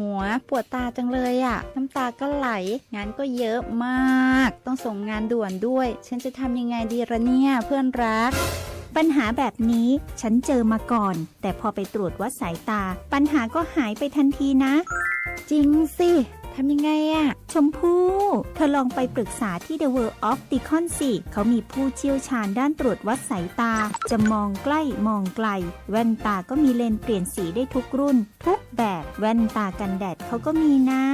หัวปวดตาจังเลยอะน้ำตาก็ไหลงานก็เยอะมากต้องส่งงานด่วนด้วยฉันจะทำยังไงดีละเนี่ยเพื่อนรักปัญหาแบบนี้ฉันเจอมาก่อนแต่พอไปตรวจวัดสายตาปัญหาก็หายไปทันทีนะจริงสิทำยังไงอะชมพู่เธอลองไปปรึกษาที่ The World Opticon สิเขามีผู้เชี่ยวชาญด้านตรวจวัดสายตาจะมองใกล้มองไกลแว่นตาก็มีเลนส์เปลี่ยนสีได้ทุกรุ่นทุกแบบแว่นตากันแดดเขาก็มีนะ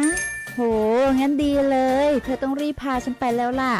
โหงั้นดีเลยเธอต้องรีบพาฉันไปแล้วล่ะ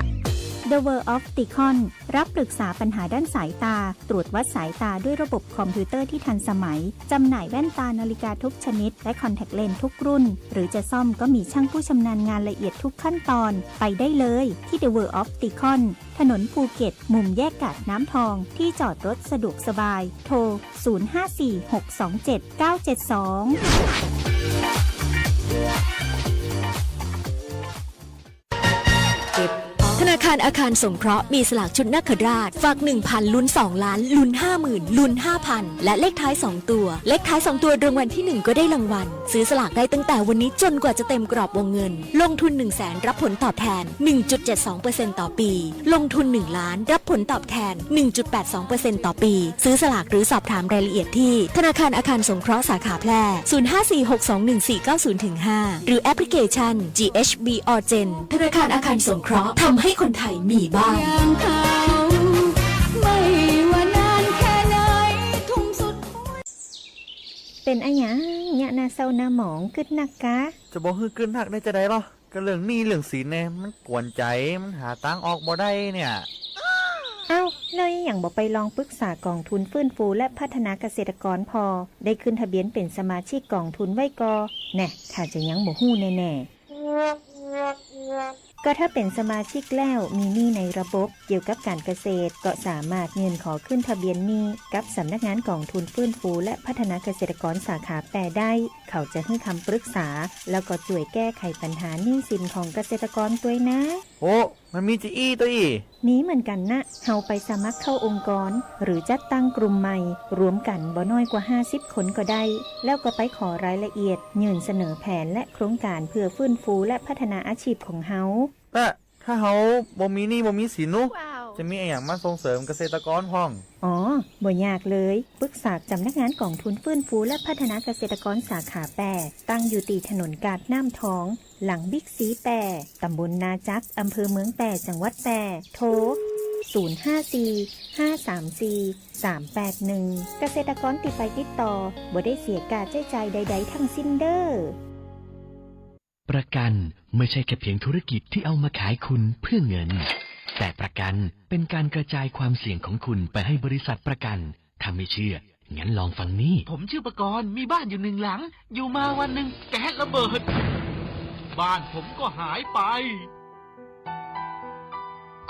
The World Opticon รับปรึกษาปัญหาด้านสายตาตรวจวัดสายตาด้วยระบบคอมพิวเตอร์ที่ทันสมัยจำหน่ายแว่นตานาฬิกาทุกชนิดและคอนแทคเลนส์ทุกรุ่นหรือจะซ่อมก็มีช่างผู้ชำนาญงานละเอียดทุกขั้นตอนไปได้เลยที่ The World Opticon ถนนภูเก็ตมุมแยกกาดน้ำทองที่จอดรถสะดวกสบายโทร 0546279972ธนาคารอาคารสงเคราะห์มีสลากชุดนาคราชฝาก 1,000 ลุ้น 2 ล้านลุ้น 50,000 ลุ้น 5,000 และเลขท้าย 2 ตัวเลขท้าย 2 ตัวรางวัลที่ 1 ก็ได้รางวัลซื้อสลากได้ตั้งแต่วันนี้จนกว่าจะเต็มกรอบวงเงินลงทุน 100,000 รับผลตอบแทน 1.72% ต่อปีลงทุน 1 ล้านรับผลตอบแทน 1.82% ต่อปีซื้อสลากหรือสอบถามรายละเอียดที่ธนาคารอาคารสงเคราะห์สาขาแพร่ 0546211490-5 หรือแอปพลิเคชัน GHB Orgen ธนาคารอาคารสงเคราะห์ทำให้คนไทยมีบ้านเป็นอะหยังเนี่ยนาเศร้าหน้าหมองกึดนักกะจะบอกคือขึ้นหักได้จะได้หรอก็เรื่องหนี้เรื่องสินเนี่ยมันกวนใจมันหาตังออกบ่ได้เนี่ยเอ้าเลยอย่างบอกไปลองปรึกษากองทุนฟื้นฟูและพัฒนาเกษตรกรพอได้ขึ้นทะเบียนเป็นสมาชิกกองทุนไว้กอแน่ถ้าจะยังบ่ฮู้แน่ๆก็ถ้าเป็นสมาชิกแล้วมีหนี้ในระบบเกี่ยวกับการเกษตรก็สามารถยื่นขอขึ้นทะเบียนหนี้กับสำนักงานกองทุนฟื้นฟูและพัฒนาเกษตรกรสาขาแปรได้เขาจะให้คำปรึกษาแล้วก็ช่วยแก้ไขปัญหาหนี้สินของเกษตรกรด้วยนะโอ้มันมีจีอี้ตัวอีมีเหมือนกันนะเฮาไปสมัครเข้าองค์กรหรือจัดตั้งกลุ่มใหม่รวมกันบ่น้อยกว่า50คนก็ได้แล้วก็ไปขอรายละเอียดยื่นเสนอแผนและโครงการเพื่อฟื้นฟูและพัฒนาอาชีพของเฮาแต่ถ้าเฮาบ่มีหนี้บ่มีสินนุจะมีอย่างมาส่งเสริมเกษตรกรพ้องอ๋อบ่ยากเลยปรึกษาสำนักงานกองทุนฟื้นฟูและพัฒนาเกษตรกรสาขาแปรตั้งอยู่ตีถนนกาดน้ำทองหลังบิ๊กซีแปรตำบลนาจักอำเภอเมืองแปรจังหวัดแปรโทร054-534-381เกษตรกรติดไปติดต่อบ่ได้เสียการใช้จ่ายใดๆทั้งสิ้นเด้อประกันไม่ใช่แค่เพียงธุรกิจที่เอามาขายคุณเพื่อเงินแต่ประกันเป็นการกระจายความเสี่ยงของคุณไปให้บริษัทประกันถ้าไม่เชื่องั้นลองฟังนี่ผมชื่อประกรณ์มีบ้านอยู่1 หลังอยู่มาวันหนึ่งแก๊สระเบิดบ้านผมก็หายไป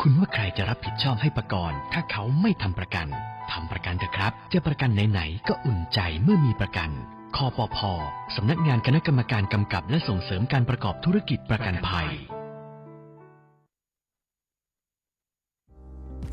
คุณว่าใครจะรับผิดชอบให้ประกันถ้าเขาไม่ทำประกันทำประกันเถอะครับจะประกันไหนๆก็อุ่นใจเมื่อมีประกันคปภ.สำนักงานคณะกรรมการกำกับและส่งเสริมการประกอบธุรกิจประกันภัย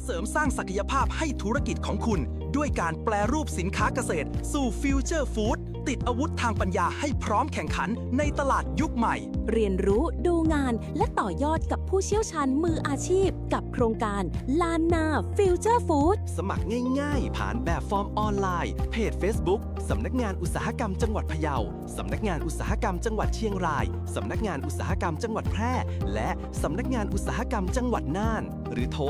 เสริมสร้างศักยภาพให้ธุรกิจของคุณด้วยการแปรรูปสินค้าเกษตรสู่ฟิวเจอร์ฟู้ดติดอาวุธทางปัญญาให้พร้อมแข่งขันในตลาดยุคใหม่เรียนรู้ดูงานและต่อยอดกับผู้เชี่ยวชาญมืออาชีพกับโครงการลานนาฟิวเจอร์ฟู้ดสมัครง่ายๆผ่านแบบฟอร์มออนไลน์เพจ Facebook สำนักงานอุตสาหกรรมจังหวัดพะเยาสำนักงานอุตสาหกรรมจังหวัดเชียงรายสำนักงานอุตสาหกรรมจังหวัดแพร่และสำนักงานอุตสาหกรรมจังหวัดน่านหรือโทร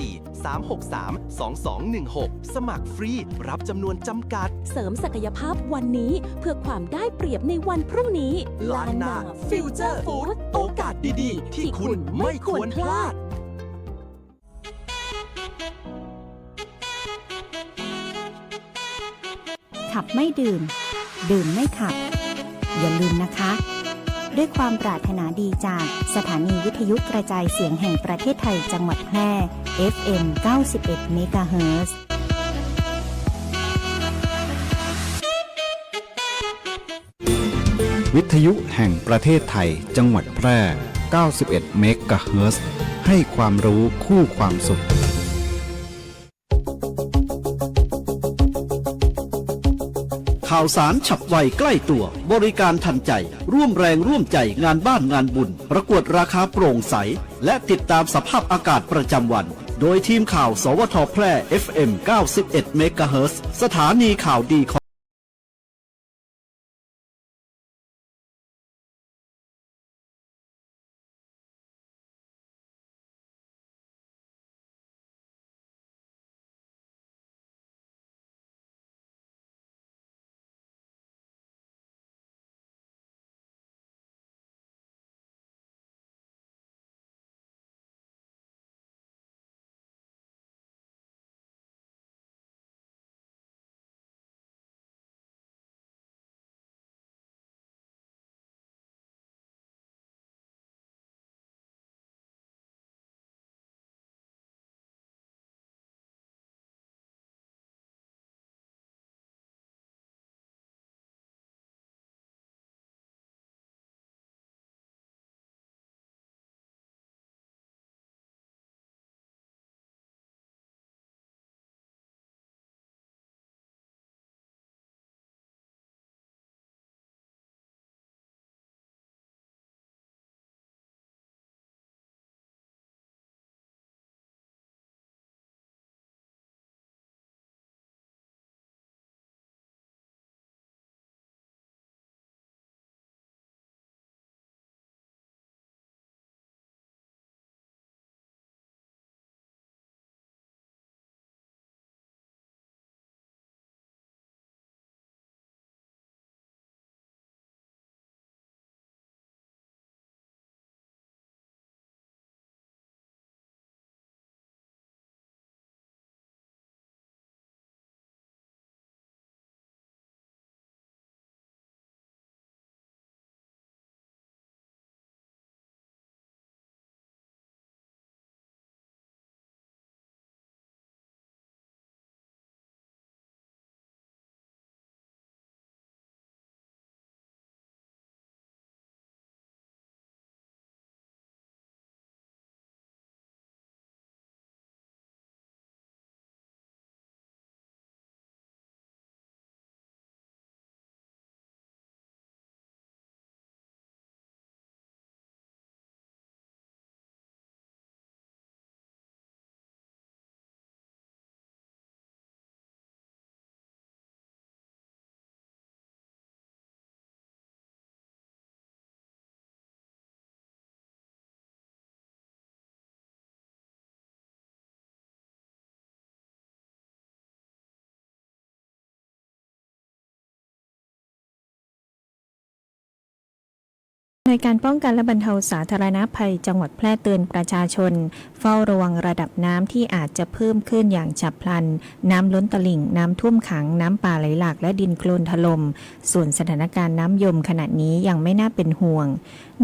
084-363-2216 สมัครฟรีรับจำนวนจำกัดเสริมศักยภาพวันนี้เพื่อความได้เปรียบในวันพรุ่งนี้ลานนาฟิวเจอร์ฟู้ดโอกาสดีๆที่คุณไม่ควรพลาดขับไม่ดื่มดื่มไม่ขับอย่าลืมนะคะด้วยความปรารถนาดีจากสถานีวิทยุกระจายเสียงแห่งประเทศไทยจังหวัดแพร่ FM 91 เมกะเฮิรตซ์วิทยุแห่งประเทศไทยจังหวัดแพร่ 91 เมกะเฮิรตซ์ให้ความรู้คู่ความสุขข่ ข่าวสารฉับไวใกล้ตัวบริการทันใจร่วมแรงร่วมใจงานบ้านงานบุญประกวดราคาโปร่งใสและติดตามสภาพอากาศประจำวันโดยทีมข่าวสวทแพร่ FM 91 เมกะเฮิรตซ์สถานีข่าวดีของในการป้องกันและบรรเทาสาธารณภัยจังหวัดแพร่เตือนประชาชนเฝ้าระวังระดับน้ำที่อาจจะเพิ่มขึ้นอย่างฉับพลันน้ำล้นตลิ่งน้ำท่วมขังน้ำป่าไหลหลากและดินโคลนถล่มส่วนสถานการณ์น้ำยมขณะนี้ยังไม่น่าเป็นห่วง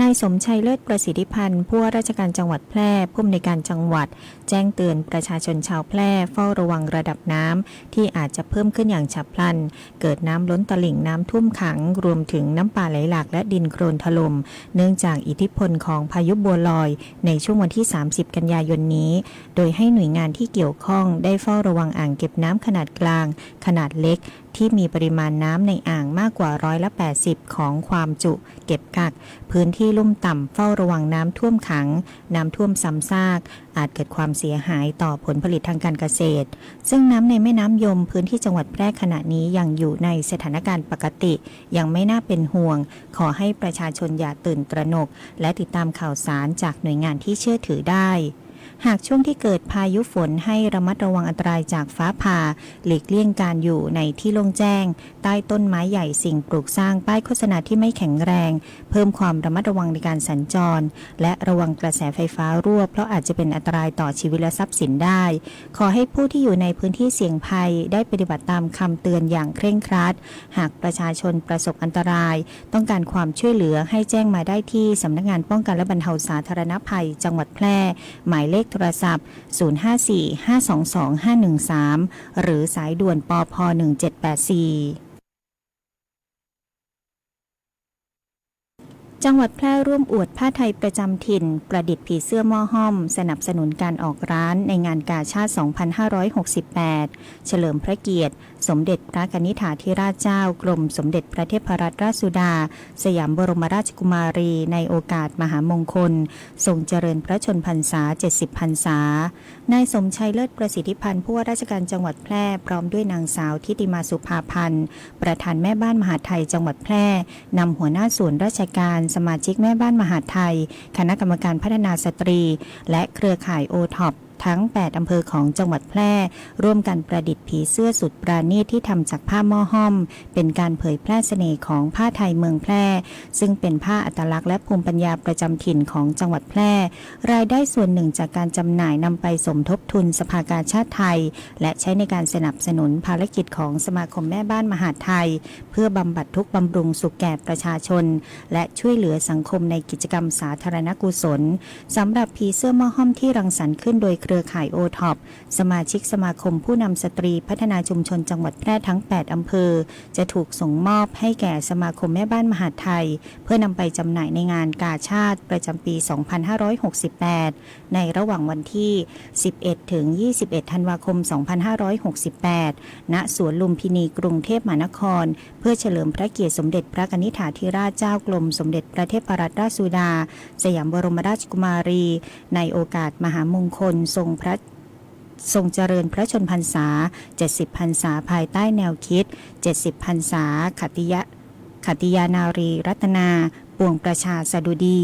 นายสมชัยเลิศประสิทธิพันธ์ผู้ว่าราชการจังหวัดแพร่ผู้อำนวยการจังหวัดแจ้งเตือนประชาชนชาวแพร่เฝ้าระวังระดับน้ำที่อาจจะเพิ่มขึ้นอย่างฉับพลันเกิดน้ำล้นตลิ่งน้ำท่วมขังรวมถึงน้ำป่าไหลหลากและดินโคลนถล่มเนื่องจากอิทธิพลของพายุบัวลอยในช่วงวันที่30กันยายนนี้โดยให้หน่วยงานที่เกี่ยวข้องได้เฝ้าระวังอ่างเก็บน้ำขนาดกลางขนาดเล็กที่มีปริมาณน้ำในอ่างมากกว่า80%ของความจุเก็บกักพื้นที่ลุ่มต่ำเฝ้าระวังน้ำท่วมขังน้ำท่วมซ้ำซากอาจเกิดความเสียหายต่อผลผลิตทางการเกษตรซึ่งน้ำในแม่น้ำยมพื้นที่จังหวัดแพร่ขณะนี้ยังอยู่ในสถานการณ์ปกติยังไม่น่าเป็นห่วงขอให้ประชาชนอย่าตื่นตระหนกและติดตามข่าวสารจากหน่วยงานที่เชื่อถือได้หากช่วงที่เกิดพายุฝนให้ระมัดระวังอันตรายจากฟ้าผ่าหลีกเลี่ยงการอยู่ในที่โล่งแจ้งใต้ต้นไม้ใหญ่สิ่งปลูกสร้างป้ายโฆษณาที่ไม่แข็งแรงเพิ่มความระมัดระวังในการสัญจรและระวังกระแสไฟฟ้ารั่วเพราะอาจจะเป็นอันตรายต่อชีวิตและทรัพย์สินได้ขอให้ผู้ที่อยู่ในพื้นที่เสี่ยงภัยได้ปฏิบัติตามคำเตือนอย่างเคร่งครัดหากประชาชนประสบอันตรายต้องการความช่วยเหลือให้แจ้งมาได้ที่สำนักงานป้องกันและบรรเทาสาธารณภัยจังหวัดแพร่หมายเลขโทรศัพท์054-522-513หรือสายด่วนปพ1784 จังหวัดแพร่ร่วมอวดผ้าไทยประจำถิ่นประดิษฐ์ผีเสื้อหม้อห้อมสนับสนุนการออกร้านในงานกาชาด 2568 เฉลิมพระเกียรติสมเด็จพระกนิษฐาธิราชเจ้ากรมสมเด็จพระเทพรัตนราชสุดาสยามบรมราชกุมารีในโอกาสมหามงคลทรงเจริญพระชนพรรษา 70 พรรษานายสมชัยเลิศประสิทธิพันธ์ผู้ว่าราชการจังหวัดแพร่พร้อมด้วยนางสาวทิติมาสุภาพันธ์ประธานแม่บ้านมหาดไทยจังหวัดแพร่นำหัวหน้าส่วนราชการสมาชิกแม่บ้านมหาดไทยคณะกรรมการพัฒนาสตรีและเครือข่ายโอท็อปทั้ง 8 อำเภอของจังหวัดแพร่ร่วมกันประดิษฐ์ผีเสื้อสุดปราณีตที่ทำจากผ้าหม้อห้อมเป็นการเผยแพร่เสน่ห์ของผ้าไทยเมืองแพร่ซึ่งเป็นผ้าอัตลักษณ์และภูมิปัญญาประจำถิ่นของจังหวัดแพร่รายได้ส่วนหนึ่งจากการจำหน่ายนำไปสมทบทุนสภากาชาดไทยและใช้ในการสนับสนุนภารกิจของสมาคมแม่บ้านมหาดไทยเพื่อบำบัดทุกข์บำรุงสุขแก่ประชาชนและช่วยเหลือสังคมในกิจกรรมสาธารณกุศลสำหรับผีเสื้อหม้อห้อมที่รังสรรค์ขึ้นโดยเครือข่ายโอท็อปสมาชิกสมาคมผู้นำสตรีพัฒนาชุมชนจังหวัดแพร่ทั้ง 8 อำเภอจะถูกส่งมอบให้แก่สมาคมแม่บ้านมหาดไทยเพื่อนำไปจำหน่ายในงานกาชาดประจำปี 2568 ในระหว่างวันที่ 11 ถึง 21 ธันวาคม 2568 ณ สวนลุมพินีกรุงเทพมหานครเพื่อเฉลิมพระเกียรติสมเด็จพระกนิษฐาธิราชเจ้ากรมสมเด็จพระเทพรัตนราชสุดาสยามบรมราชกุมารีในโอกาสมหามงคลทรงเจริญพระชนพรรษา 70 พรรษาภายใต้แนวคิด 70 พรรษาขัตติยานารีรัตนาปวงประชาสดุดี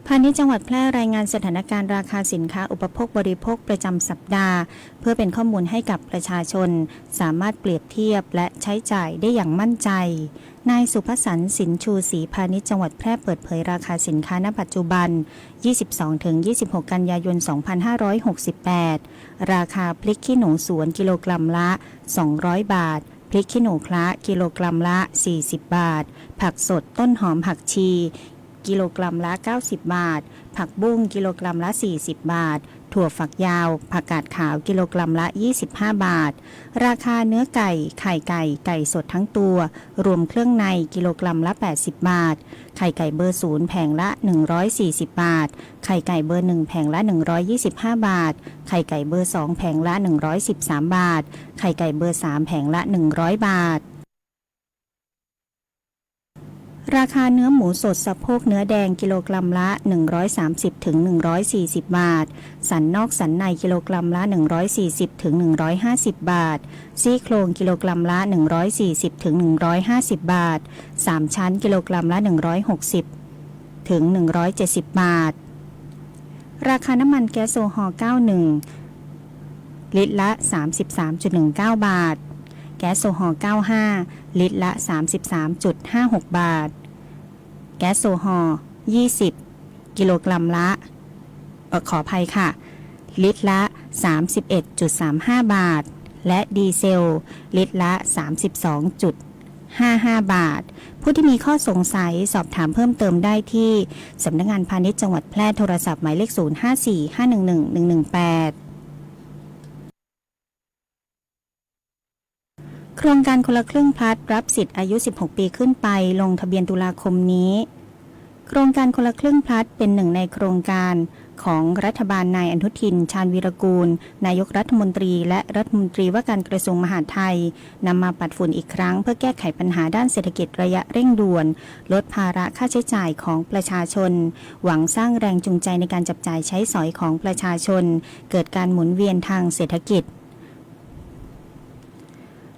พาณิชย์จังหวัดแพร่รายงานสถานการณ์ราคาสินค้าอุปโภคบริโภคประจำสัปดาห์เพื่อเป็นข้อมูลให้กับประชาชนสามารถเปรียบเทียบและใช้จ่ายได้อย่างมั่นใจนายสุภสันต์สินชูศรีพาณิชย์จังหวัดแพร่เปิดเผยราคาสินค้าณปัจจุบัน 22-26 กันยายน 2568 ราคาพริกขี้หนูสวนกิโลกรัมละ 200 บาทพริกขี้หนูคละกิโลกรัมละ 40 บาทผักสดต้นหอมผักชีกิโลกรัมละ 90 บาทผักบุ้งกิโลกรัมละ 40 บาทถั่วฝักยาวผักกาดขาวกิโลกรัมละ 25 บาทราคาเนื้อไก่ไข่ไก่ไก่สดทั้งตัวรวมเครื่องในกิโลกรัมละ 80 บาทไข่ไก่เบอร์0แผงละ 140 บาทไข่ไก่เบอร์1แผงละ 125 บาทไข่ไก่เบอร์2แผงละ 113 บาทไข่ไก่เบอร์3แผงละ 100 บาทราคาเนื้อหมูสดสะโพกเนื้อแดงกิโลกรัมละ 130-140 บาทสันนอกสันในกิโลกรัมละ 140-150 บาทซี่โครงกิโลกรัมละ 140-150 บาท3ชั้นกิโลกรัมละ 160-170 บาทราคาน้ำมันแก๊สโซฮอล์91ลิตรละ 33.19 บาทแก๊สโซฮอล์95ลิตรละ 33.56 บาทแก๊สโซฮอล์20กิโลกรัมละขออภัยค่ะลิตรละ 31.35 บาทและดีเซลลิตรละ 32.55 บาทผู้ที่มีข้อสงสัยสอบถามเพิ่มเติมได้ที่สำนักงานพาณิชย์จังหวัดแพร่โทรศัพท์หมายเลข 054-511-118โครงการคนละครึ่งพลัดรับสิทธิ์อายุ 16 ปีขึ้นไปลงทะเบียนตุลาคมนี้โครงการคนละครึ่งพลัดเป็นหนึ่งในโครงการของรัฐบาลนายอนุทินชาญวีรกูลนายกรัฐมนตรีและรัฐมนตรีว่าการกระทรวงมหาดไทยนำมาปัดฝุ่นอีกครั้งเพื่อแก้ไขปัญหาด้านเศรษฐกิจระยะเร่งด่วนลดภาระค่าใช้จ่ายของประชาชนหวังสร้างแรงจูงใจในการจับจ่ายใช้สอยของประชาชนเกิดการหมุนเวียนทางเศรษฐกิจ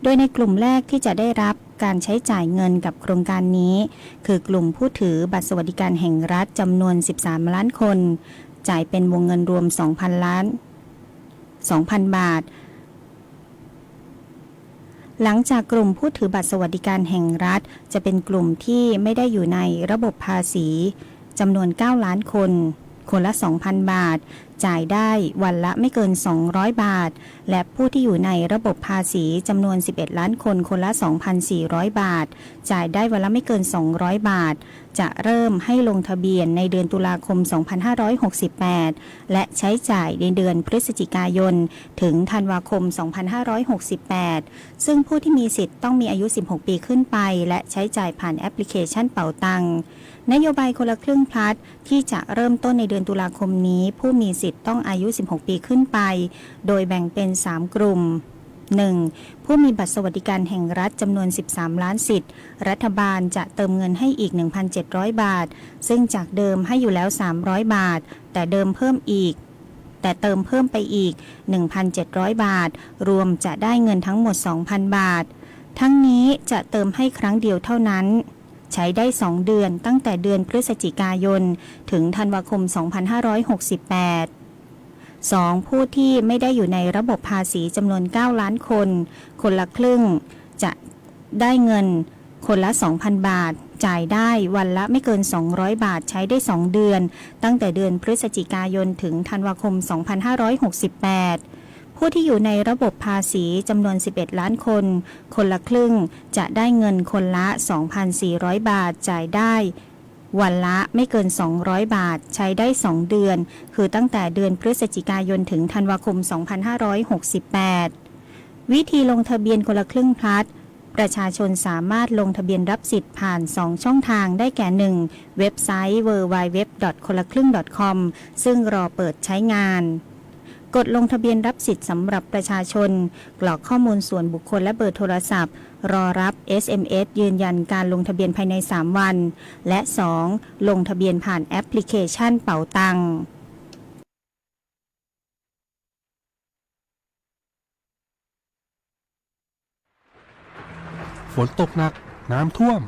โดยในกลุ่มแรกที่จะได้รับการใช้จ่ายเงินกับโครงการนี้คือกลุ่มผู้ถือบัตรสวัสดิการแห่งรัฐจำนวน13ล้านคนจ่ายเป็นวงเงินรวม 2,000 บาทหลังจากกลุ่มผู้ถือบัตรสวัสดิการแห่งรัฐจะเป็นกลุ่มที่ไม่ได้อยู่ในระบบภาษีจำนวน9ล้านคนคนละ 2,000 บาทจ่ายได้วันละไม่เกิน200 บาท และผู้ที่อยู่ในระบบภาษีจำนวน11ล้านคนคนละ 2,400 บาทจ่ายได้วันละไม่เกิน200บาทจะเริ่มให้ลงทะเบียนในเดือนตุลาคม2568และใช้จ่ายในเดือนพฤศจิกายนถึงธันวาคม2568ซึ่งผู้ที่มีสิทธิ์ต้องมีอายุ16ปีขึ้นไปและใช้จ่ายผ่านแอปพลิเคชันเป๋าตังนโยบายคนละครึ่งพลัสที่จะเริ่มต้นในเดือนตุลาคมนี้ผู้มีสิทธิ์ต้องอายุ16ปีขึ้นไปโดยแบ่งเป็น3กลุ่ม 1. ผู้มีบัตรสวัสดิการแห่งรัฐจำนวน13ล้านสิทธิ์รัฐบาลจะเติมเงินให้อีก 1,700 บาทซึ่งจากเดิมให้อยู่แล้ว300บาทแต่เติมเพิ่มไปอีก 1,700 บาทรวมจะได้เงินทั้งหมด 2,000 บาททั้งนี้จะเติมให้ครั้งเดียวเท่านั้นใช้ได้2เดือนตั้งแต่เดือนพฤศจิกายนถึงธันวาคม2568 2. ผู้ที่ไม่ได้อยู่ในระบบภาษีจำนวน9ล้านคนคนละครึ่งจะได้เงินคนละ 2,000 บาทจ่ายได้วันละไม่เกิน200บาทใช้ได้2เดือนตั้งแต่เดือนพฤศจิกายนถึงธันวาคม2568ผู้ที่อยู่ในระบบภาษีจำนวน11ล้านคนคนละครึ่งจะได้เงินคนละ 2,400 บาทจ่ายได้วันละไม่เกิน200บาทใช้ได้2เดือนคือตั้งแต่เดือนพฤศจิกายนถึงธันวาคม2568วิธีลงทะเบียนคนละครึ่งพลัสประชาชนสามารถลงทะเบียนรับสิทธิ์ผ่าน2ช่องทางได้แก่ 1. เว็บไซต์ www.konlakryng.com ซึ่งรอเปิดใช้งานกดลงทะเบียนรับสิทธิ์สำหรับประชาชนกรอกข้อมูลส่วนบุคคลและเบอร์โทรศัพท์รอรับ SMS ยืนยันการลงทะเบียนภายใน3วันและ 2. ลงทะเบียนผ่านแอปพลิเคชันเป๋าตังฝนตกหนักน้ำท่วม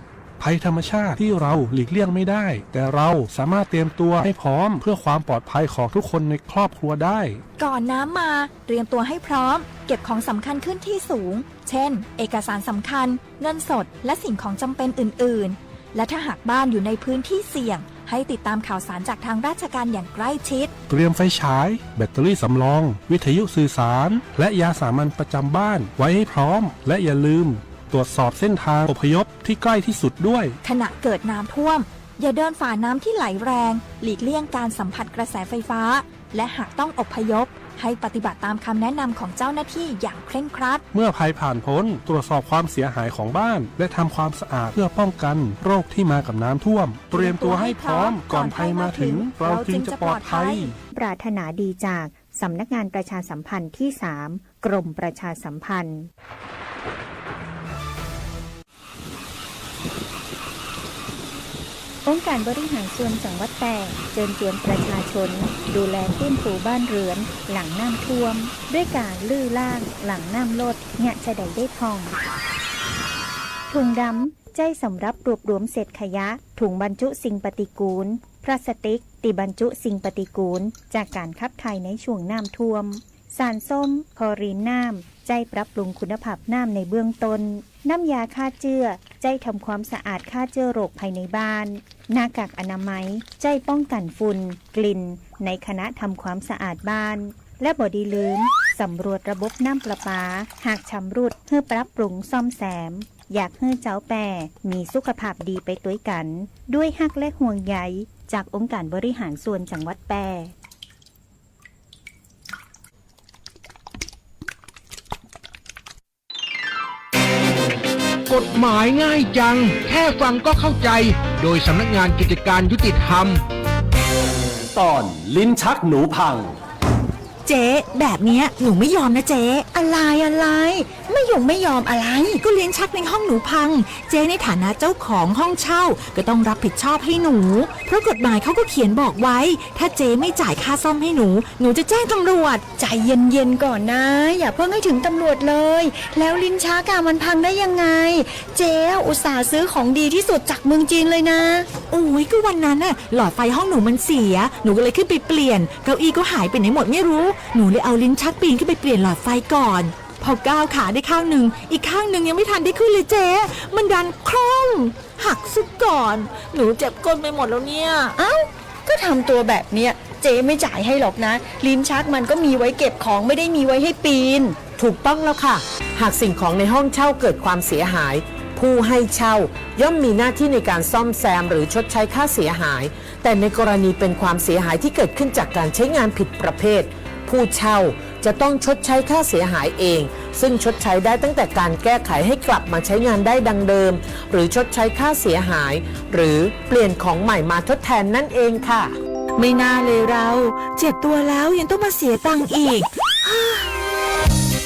ภัยธรรมชาติที่เราหลีกเลี่ยงไม่ได้แต่เราสามารถเตรียมตัวให้พร้อมเพื่อความปลอดภัยของทุกคนในครอบครัวได้ก่อนน้ำมาเตรียมตัวให้พร้อมเก็บของสำคัญขึ้นที่สูงเช่นเอกสารสำคัญเงินสดและสิ่งของจำเป็นอื่นๆและถ้าหากบ้านอยู่ในพื้นที่เสี่ยงให้ติดตามข่าวสารจากทางราชการอย่างใกล้ชิดเตรียมไฟฉายแบตเตอรี่สำรองวิทยุสื่อสารและยาสามัญประจำบ้านไว้ให้พร้อมและอย่าลืมตรวจสอบเส้นทางอพยพที่ใกล้ที่สุดด้วยขณะเกิดน้ำท่วมอย่าเดินฝ่าน้ำที่ไหลแรงหลีกเลี่ยงการสัมผัสกระแสไฟฟ้าและหากต้องอพยพให้ปฏิบัติตามคำแนะนำของเจ้าหน้าที่อย่างเคร่งครัดเมื่อภัยผ่านพ้นตรวจสอบความเสียหายของบ้านและทำความสะอาดเพื่อป้องกันโรคที่มากับน้ำท่วมเตรียมตัวให้พร้อมก่อนภัยมาถึงเราจึงจะปลอดภัยปรารถนาดีจากสำนักงานประชาสัมพันธ์ที่3กรมประชาสัมพันธ์องค์การบริหารส่วนจังหวัดแพร่เชิญชวนประชาชนดูแลฟื้นฟูบ้านเรือนหลังน้ำท่วมด้วยการลื้อล่างหลังน้ำลดเนี่ยจะได้พองถุงดำใจสำหรับรวบรวมเศษขยะถุงบรรจุสิ่งปฏิกูลพลาสติกที่บรรจุสิ่งปฏิกูลจากการขับถ่ายในช่วงน้ำท่วมสารส้มคลอรีนน้ำใจปรับปรุงคุณภาพน้ำในเบื้องต้นน้ำยาฆ่าเชื้อใจทำความสะอาดฆ่าเชื้อโรคภายในบ้านหน้ากากอนามัยใจป้องกันฝุ่นกลิ่นในคณะทำความสะอาดบ้านและบ่ดีลืมสำรวจระบบน้ำประปาหากชำรุดเพื่อปรับปรุงซ่อมแซมอยากให้เจ้าแปรมีสุขภาพดีไปด้วยกันด้วยฮักและห่วงใยจากองค์การบริหารส่วนจังหวัดแพร่กฎหมายง่ายจังแค่ฟังก็เข้าใจโดยสำนักงานกิจการยุติธรรมตอนลิ้นชักหนูพัง เจ๊แบบเนี้ยหนูไม่ยอมนะเจ๊อะไรไม่ยอมอะไรก็เลี้ยงชักในห้องหนูพังเจ๊ในฐานะเจ้าของห้องเช่าก็ต้องรับผิดชอบให้หนูเพราะกฎหมายเขาก็เขียนบอกไว้ถ้าเจ๊ไม่จ่ายค่าซ่อมให้หนูจะแจ้งตำรวจใจเย็นๆก่อนนะอย่าเพิ่งให้ถึงตำรวจเลยแล้วลิ้นชักมันพังได้ยังไงเจ๊อุตส่าห์ซื้อของดีที่สุดจากเมืองจีนเลยนะโอ้ยก็วันนั้นน่ะหลอดไฟห้องหนูมันเสียหนูก็เลยขึ้นไปเปลี่ยนเก้าอี้ก็หายไปไหนหมดไม่รู้หนูเลยเอาลิ้นชักปีนขึ้นไปเปลี่ยนหลอดไฟก่อนพอก้าวขาได้ข้างหนึ่งอีกข้างหนึ่งยังไม่ทันได้ขึ้นเลยเจ๊มันดันคล่อมหักซะก่อนหนูเจ็บก้นไปหมดแล้วเนี่ยเอ้าก็ทำตัวแบบเนี้ย เจ๊ไม่จ่ายให้หรอกนะลิ้นชักมันก็มีไว้เก็บของไม่ได้มีไว้ให้ปีนถูกต้องแล้วค่ะ หากสิ่งของในห้องเช่าเกิดความเสียหายผู้ให้เช่าย่อมมีหน้าที่ในการซ่อมแซมหรือชดใช้ค่าเสียหายแต่ในกรณีเป็นความเสียหายที่เกิดขึ้นจากการใช้งานผิดประเภทผู้เช่าจะต้องชดใช้ค่าเสียหายเองซึ่งชดใช้ได้ตั้งแต่การแก้ไขให้กลับมาใช้งานได้ดังเดิมหรือชดใช้ค่าเสียหายหรือเปลี่ยนของใหม่มาทดแทนนั่นเองค่ะไม่น่าเลยเราเจ็บตัวแล้วยังต้องมาเสียตังค์อีก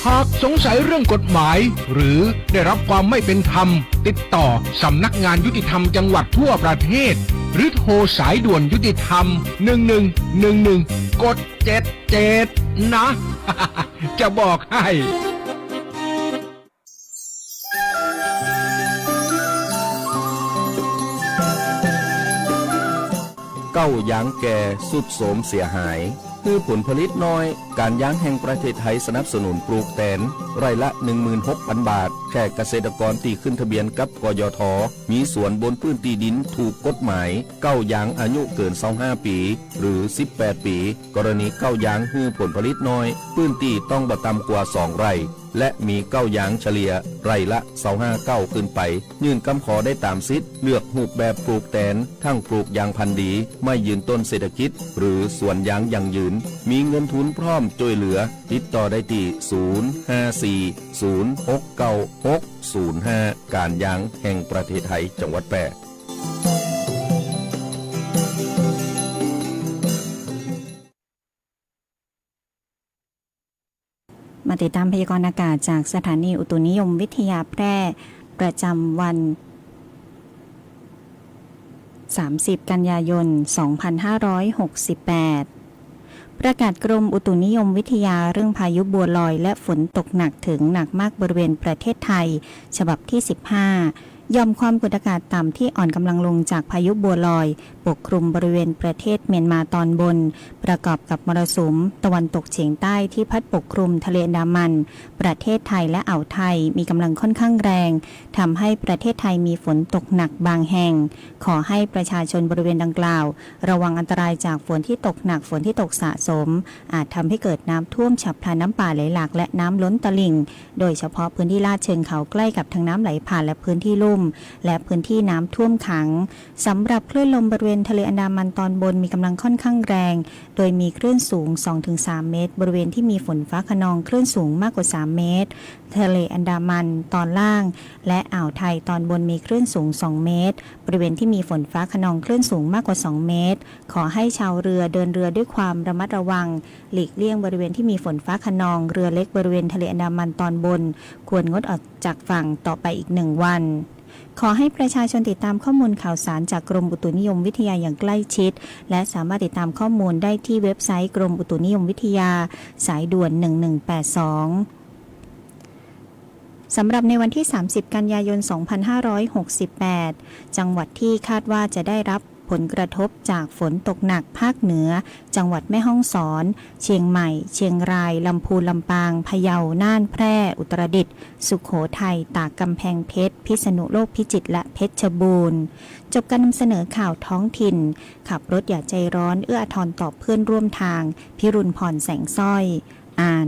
หากสงสัยเรื่องกฎหมายหรือได้รับความไม่เป็นธรรมติดต่อสำนักงานยุติธรรมจังหวัดทั่วประเทศหรือโทรสายด่วนยุติธรรม1111กด77นะจะบอกให้เก้ายางแก่สุดโสมเสียหายคือผลผลิตน้อยการยางแห่งประเทศไทยสนับสนุนปลูกแตนไร่ละ 16,000 บาทแค่เกษตรกรที่ขึ้นทะเบียนกับกยท.มีสวนบนพื้นที่ดินถูกกฎหมายเก้ายางอายุเกิน25ปีหรือ18ปีกรณีเก้ายางคือผลผลิตน้อยพื้นที่ต้องบ่ต่ำกว่า2ไร่และมีเก้ายางเฉลี่ยไร่ละ25เก้าขึ้นไปยื่นคำขอได้ตามสิทธิ์เลือกรูปแบบปลูกแตนทั้งปลูกยางพันธุ์ดีไม่ยืนต้นเศรษฐกิจหรือสวนยางยั่งยืนมีเงินทุนพร้อมช่วยเหลือติดต่อได้ที่054-069-605การยางแห่งประเทศไทยจังหวัดแพร่มาติดตามพยากรณ์อากาศจากสถานีอุตุนิยมวิทยาแพร่ประจำวัน30 กันยายน 2568 ประกาศกรมอุตุนิยมวิทยาเรื่องพายุบัวลอยและฝนตกหนักถึงหนักมากบริเวณประเทศไทยฉบับที่ 15หย่อมความกดอากาศต่ำที่อ่อนกำลังลงจากพายุบัวลอยปกคลุมบริเวณประเทศเมียนมาตอนบนประกอบกับมรสุมตะวันตกเฉียงใต้ที่พัดปกคลุมทะเลอันดามันประเทศไทยและอ่าวไทยมีกำลังค่อนข้างแรงทำให้ประเทศไทยมีฝนตกหนักบางแห่งขอให้ประชาชนบริเวณดังกล่าวระวังอันตรายจากฝนที่ตกหนักฝนที่ตกสะสมอาจทำให้เกิดน้ำท่วมฉับพลันน้ำป่าไหลหลากและน้ำล้นตลิ่งโดยเฉพาะพื้นที่ลาดเชิงเขาใกล้กับทางน้ำไหลผ่านและพื้นที่ลุ่มและพื้นที่น้ำท่วมขังสำหรับคลื่นลมบริเวณทะเลอันดามันตอนบนมีกำลังค่อนข้างแรงโดยมีคลื่นสูง 2-3 เมตรบริเวณที่มีฝนฟ้าคะนองคลื่นสูงมากกว่า3เมตรทะเลอันดามันตอนล่างและอ่าวไทยตอนบนมีคลื่นสูง2เมตรบริเวณที่มีฝนฟ้าคะนองคลื่นสูงมากกว่า2เมตรขอให้ชาวเรือเดินเรือด้วยความระมัดระวังหลีกเลี่ยงบริเวณที่มีฝนฟ้าคะนองเรือเล็กบริเวณทะเลอันดามันตอนบนควรงดออกจากฝั่งต่อไปอีก1วันขอให้ประชาชนติดตามข้อมูลข่าวสารจากกรมอุตุนิยมวิทยาอย่างใกล้ชิดและสามารถติดตามข้อมูลได้ที่เว็บไซต์กรมอุตุนิยมวิทยาสายด่วน1182สำหรับในวันที่30กันยายน2568จังหวัดที่คาดว่าจะได้รับผลกระทบจากฝนตกหนักภาคเหนือจังหวัดแม่ฮ่องสอนเชียงใหม่เชียงรายลำพูนลำปางพะเยาน่านแพร่อุตรดิตถ์สุโขทัยตากกำแพงเพชรพิษณุโลกพิจิตรและเพชรบูรณ์จบการนำเสนอข่าวท้องถิ่นขับรถอย่าใจร้อนเอื้ออาทรต่อเพื่อนร่วมทางพิรุณพรแสงสร้อยอ่าน